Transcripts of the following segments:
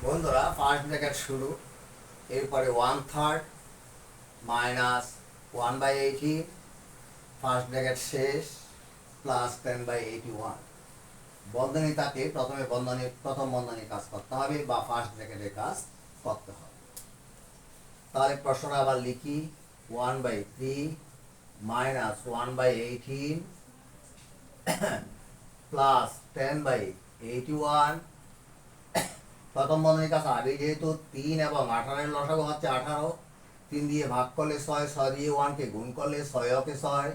বন্ধুরা first bracket শুরু, এরপরে 1/3 মাইনাস 1/80, ফার্স্ট ব্র্যাকেট শেষ, প্লাস 10/81। বন্ধনী তাকে প্রথম বন্ধনীর কাজ করতে হবে বা ফার্স্ট ব্র্যাকেটের কাজ করতে হবে। তাহলে প্রশ্নটা আবার লিখি, 1/3 মাইনাস 1/18 প্লাস 10/81। প্রথম বন্ধনীর কাছে আগে যেহেতু 3 এবং 18 লসাগু হচ্ছে 18, 3 দিয়ে ভাগ করলে 6, 6 দিয়ে 1কে গুণ করলে 6 6,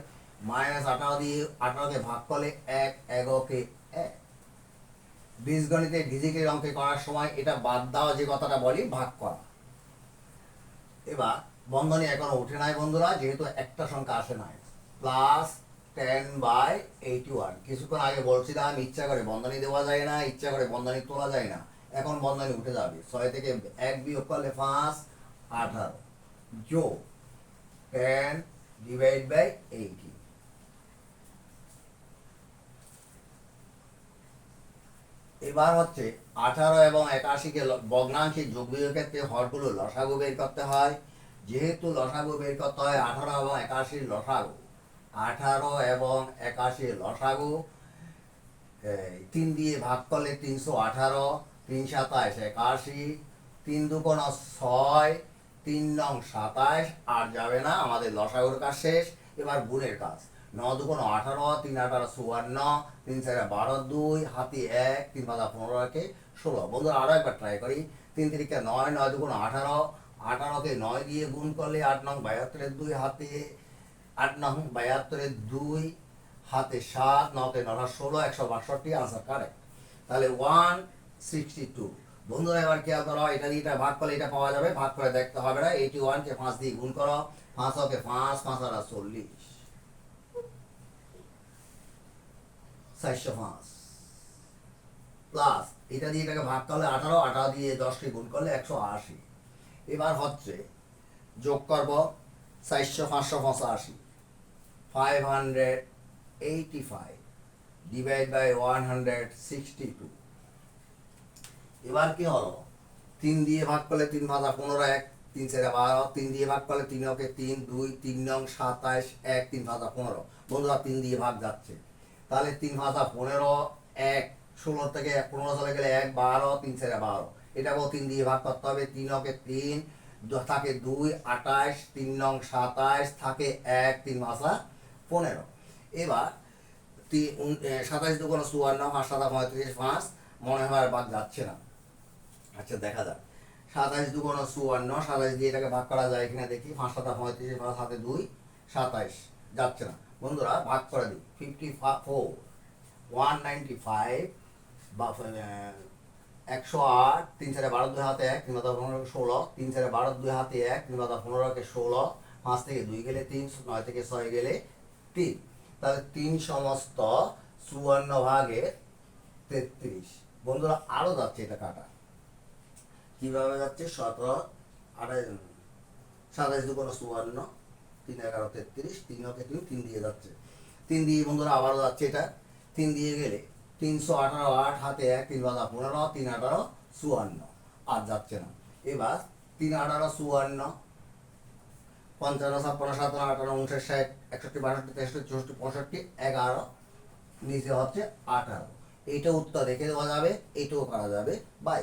মাইনাস 18 দিয়ে 18কে ভাগ করলে 1, 1 1। বীজগণিতে ডিজিটের অঙ্কে করার সময় এটা বাদ দেওয়া যে কথাটা বলি, ভাগ করা। এবার বন্ধনী এখনো উঠে নাই বন্ধুরা, যেহেতু একটা সংখ্যা আসে নাই। প্লাস 10/81। কিছুক্ষণ আগে বলছিলাম ইচ্ছা করে বন্ধনী দেওয়া যায় না, ইচ্ছা করে বন্ধনী তোলা যায় না। এখন বন্ধনী উঠে যাবে, 6 থেকে 1 বিয়োগ করলে 5, 18 যোগ 10/80। এবার হচ্ছে 18 এবং 81কে ভগ্নাংশে যোগ বিয়োগের ক্ষেত্রে হরগুলো লসাগু বের করতে হয়। যেহেতু লসাগু বের করতে হয় 18 এবং 81 লসাগু, 18 এবং 81 লসাগু 3 দিয়ে ভাগ করলে 318, 3 27 81, 3 2 6, 3 9 27। আর যাবে না, আমাদের লসাগুর কাজ শেষ। এবার গুণের কাজ, 9 2 18, 3 18 54, 3 4 12, 2 হাতে 1, 3 5 15 16। বন্ধুরা আরো একবার ট্রাই করি, 3 3 9, 9 2 18, 18কে 9 দিয়ে গুণ করলে 8 9 72, 2 হাতে 8 9 72, 2 হাতে 7, 9 9 16, 162। Answer correct. তাহলে 162। বন্ধুরা এবার খেয়াল করো, এটা দিয়ে এটা ভাগ করলে এটা পাওয়া যাবে, ভাগ করে দেখতে হবে না। 81কে 5 দিয়ে গুণ করো, 5 ওকে 5, 5 আর 40, 405। প্লাস এটা দিয়ে এটাকে ভাগ করলে 18, 18 দিয়ে 10কে গুণ করলে 180। এবার হচ্ছে যোগ করব, 400 585, 585 ডিভাইড বাই 162। এবার কি হলো, 3 দিয়ে ভাগ করলে 3 ভাজা 15, 1 3 4 12, 3 দিয়ে ভাগ করলে 3 ওকে 3, 2 3 9 27, 1 3 ভাজা 15। বন্ধুরা 3 দিয়ে ভাগ যাচ্ছে, তাহলে 3 ভাজা 15, 1 16 থেকে 15 চলে গেলে 1 12, 3 4 12। এটাকেও 3 দিয়ে ভাগ করতে হবে, 3 ওকে 3 থাকে 2 28, 3 9 27 থাকে 1, 3 ভাজা 15। এবার 27 2 54, 5 7 35, 5 মনে হয় আর ভাগ যাচ্ছে না। আচ্ছা দেখা যাক, 27 2 54, 27 দিয়ে এটাকে ভাগ করা যায় কিনা দেখি। 5 7 35, 5 হাতে 2, 27 যাচ্ছে না। বন্ধুরা ভাগ করে দিই, 54 195 বা 108, 3 4 12, 2 হাতে 1, 3 15 16, 3 4 12, 2 হাতে 1, 3 15 16, 5 থেকে 2 গেলে 3, 9 থেকে 6 গেলে 3। তাহলে 3 সমস্ত 54 ভাগে 33। বন্ধুরা আরো যাচ্ছে এটা কাটা, কিভাবে যাচ্ছে, 17 28 27 2 54, 3 11 33, 3 ওকে 3, 3 দিয়ে যাচ্ছে। 3 দিয়ে বন্ধুরা আবারও যাচ্ছে এটা, 3 দিয়ে গেলে 318, 8 হাতে 1, 3 বাজা 15, 3 18 54। আর যাচ্ছে না। এবার 3 18 54, 55 56 57 58 59 60 61 62 63 64 65 11, নিচে হচ্ছে 18। এইটা উত্তর রেখে দেওয়া যাবে, এইটাও করা যাবে। বাই।